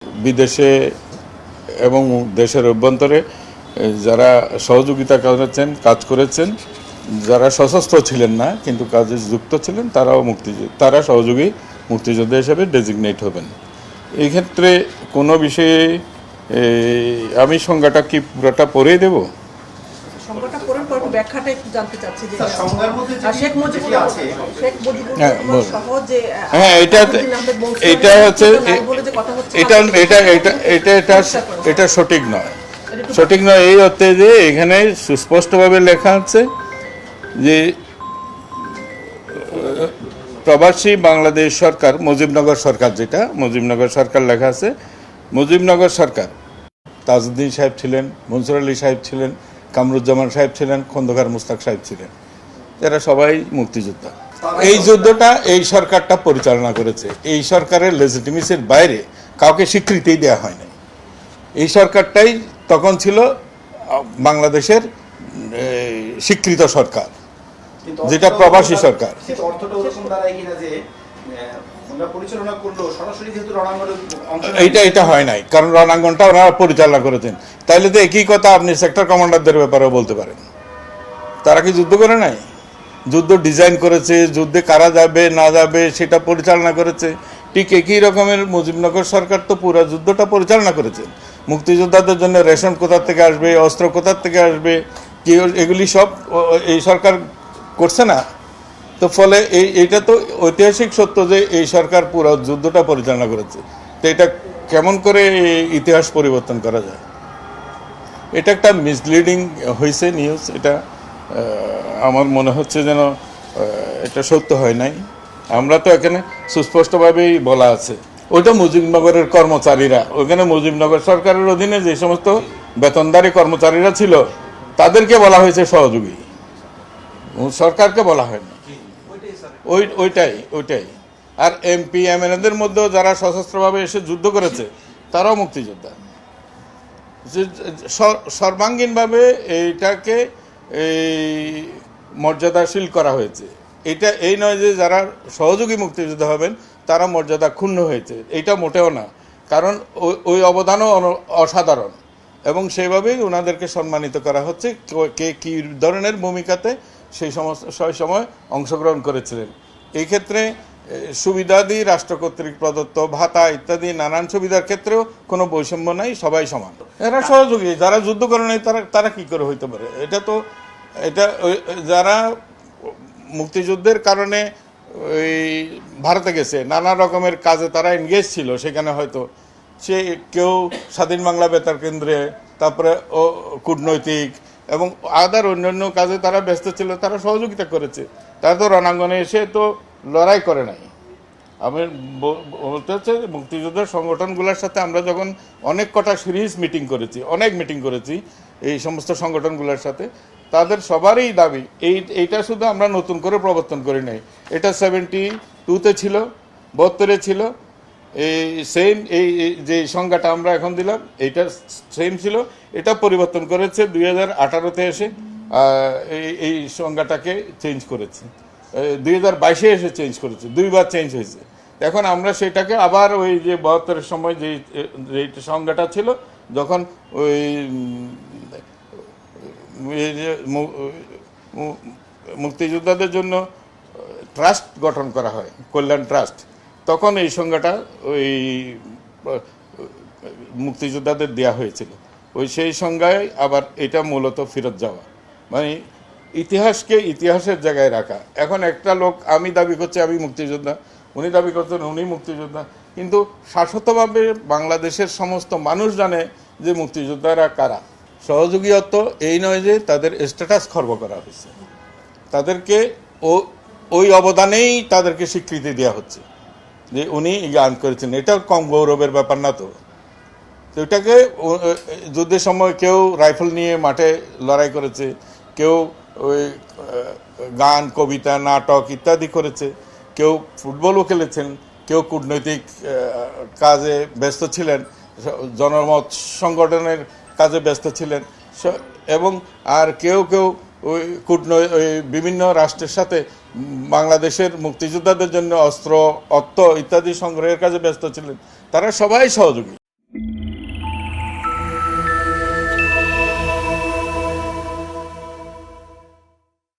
বিদেশে এবং দেশের অভ্যন্তরে যারা সহযোগিতা কাজ করেছেন, যারা সশস্ত্র ছিলেন না কিন্তু কাজে যুক্ত ছিলেন, তারা সহযোগী মুক্তিযোদ্ধা হিসেবে ডেজিগনেট হবেন। এই ক্ষেত্রে কোনো বিষয়ে আমি সংজ্ঞাটা কি পুরোটা পড়ে দেব? সংজ্ঞাটা পড়ার পর ব্যাখ্যাটা একটু জানতে চাচ্ছি যে সংজ্ঞার মধ্যে শেখ মুজিবুর সহ যে এটা হচ্ছে এটা সঠিক নয়। সঠিক নয় এই অর্থে যে এখানে সুস্পষ্টভাবে লেখা আছে যে প্রবাসী বাংলাদেশ সরকার, মুজিবনগর সরকার, যেটা মুজিবনগর সরকার লেখা আছে, মুজিবনগর সরকার তাজউদ্দিন সাহেব ছিলেন, মনসুর আলী সাহেব ছিলেন, কামরুজ্জামান সাহেব ছিলেন, খন্দকার মুস্তাক সাহেব ছিলেন, এরা সবাই মুক্তিযোদ্ধা। এই যুদ্ধটা এই সরকারটা পরিচালনা করেছে। এই সরকারের লেজিটিমেসির বাইরে কাউকে স্বীকৃতি দেওয়া হয়নি। এই সরকারটাই তখন ছিল বাংলাদেশের স্বীকৃত সরকার, যেটা প্রবাসী সরকার। এটা হয় নাই, কারণ রণাঙ্গনটা ওনারা পরিচালনা করেছেন। তাইলে তো একই কথা আপনি সেক্টর কমান্ডারদের ব্যাপারেও বলতে পারেন। তারা কি যুদ্ধ করে নাই? যুদ্ধ ডিজাইন করেছে, যুদ্ধে কারা যাবে না যাবে সেটা পরিচালনা করেছে। ঠিক একই রকমের মুজিবনগর সরকার তো পুরো যুদ্ধটা পরিচালনা করেছে। মুক্তিযোদ্ধাদের জন্য রেশন কোথা থেকে আসবে, অস্ত্র কোথা থেকে আসবে, কি এগুলি সব এই সরকার করছে না। তো ফলে এইটা তো ঐতিহাসিক সত্য যে এই সরকার পুরো যুদ্ধটা পরিচালনা করেছে। তো এটা কেমন করে ইতিহাস পরিবর্তন করা যায়? এটা একটা মিসলিডিং হয়েছে নিউজ। এটা আমার মনে হচ্ছে যেন এটা সত্য হয় নাই। আমরা তো এখানে সুস্পষ্টভাবেই বলা আছে, ওইটা মুজিবনগরের কর্মচারীরা, ওইখানে মুজিবনগর সরকারের অধীনে যে সমস্ত বেতনদারী কর্মচারীরা ছিল তাদেরকে বলা হয়েছে সহযোগী, সরকারকে বলা হয়নি। ওইটাই। আর এমপি এমএলএদের মধ্যেও যারা সশস্ত্রভাবে এসে যুদ্ধ করেছে তারাও মুক্তিযোদ্ধা। সর্বাঙ্গীনভাবে এইটাকে মর্যাদাশীল করা হয়েছে। এটা এই নয় যে যারা সহযোগী মুক্তিযোদ্ধা হবেন তারা মর্যাদা ক্ষুণ্ণ হয়েছে, এইটা মোটেও না। কারণ ওই অবদানও অসাধারণ এবং সেইভাবেই ওনাদেরকে সম্মানিত করা হচ্ছে। কে কী ধরনের ভূমিকাতে সেই সময় অংশগ্রহণ করেছিলেন। এই ক্ষেত্রে সুবিধাদি রাষ্ট্র কর্তৃক প্রদত্ত ভাতা ইত্যাদি নানান সুবিধার ক্ষেত্রেও কোনো বৈষম্য নাই, সবাই সমান। এরা সহযোগী, যারা যুদ্ধ করে নাই তারা কি করে হইতে পারে? এটা যারা মুক্তিযুদ্ধের কারণে ওই ভারতে গেছে, নানা রকমের কাজে তারা এনগেজ ছিল, সেখানে হয়তো সে কেউ স্বাধীন বাংলা বেতার কেন্দ্রে, তারপরে কূটনৈতিক এবং আদার অন্যান্য কাজে তারা ব্যস্ত ছিল, তারা সহযোগিতা করেছে। তারা তো রণাঙ্গনে এসে তো লড়াই করে নাই। আমি বলতে হচ্ছে মুক্তিযোদ্ধার সংগঠনগুলোর সাথে আমরা যখন অনেক কটা সিরিজ অনেক মিটিং করেছি এই সমস্ত সংগঠনগুলোর সাথে, তাদের সবারই দাবি এইটা শুধু আমরা নতুন করে প্রবর্তন করি নাই। এটা 72-তে ছিল, 72-এ ছিল, এই সেম এই যে সংজ্ঞাটা আমরা এখন দিলাম এইটা সেম ছিল। এটা পরিবর্তন করেছে 2018-তে এসে, এই সংজ্ঞাটাকে চেঞ্জ করেছে। 2022-এ এসে চেঞ্জ করেছে, দুইবার চেঞ্জ হয়েছে। এখন আমরা সেটাকে আবার ওই যে 72-এর সময় যে সংজ্ঞাটা ছিল, যখন ওই মুক্তিযোদ্ধাদের জন্য ট্রাস্ট গঠন করা হয়, কল্যাণ ট্রাস্ট, তখন এই সংজ্ঞাটা ওই মুক্তিযোদ্ধাদের দেওয়া হয়েছিল। সেই সংজ্ঞায় আবার এটা মূলত ফেরত যাওয়া, মানে ইতিহাসকে ইতিহাসের জায়গায় রাখা। এখন একটা লোক আমি দাবি করছি আমি মুক্তিযোদ্ধা, উনি দাবি করছেন উনি মুক্তিযোদ্ধা, কিন্তু শাশ্বতভাবে বাংলাদেশের সমস্ত মানুষ জানে যে মুক্তিযোদ্ধারা কারা। সহযোগী অর্থ এই নয় যে তাদের স্ট্যাটাস খর্ব করা হয়েছে, তাদেরকে ওই অবদানেই তাদেরকে স্বীকৃতি দেওয়া হচ্ছে যে উনি গান করেছেন। এটা কম গৌরবের ব্যাপার না তো। ওইটাকে যুদ্ধের সময় কেউ রাইফেল নিয়ে মাঠে লড়াই করেছে, কেউ ওই গান, কবিতা, নাটক ইত্যাদি করেছে, কেউ ফুটবলও খেলেছেন, কেউ কূটনৈতিক কাজে ব্যস্ত ছিলেন, জনমত সংগঠনের কাজে ব্যস্ত ছিলেন, এবং আর কেউ ওই বিভিন্ন রাষ্ট্রের সাথে বাংলাদেশের মুক্তিযোদ্ধাদের জন্য অস্ত্র, অর্থ ইত্যাদি সংগ্রহের কাজে ব্যস্ত ছিলেন। তারা সবাই সহযোগী।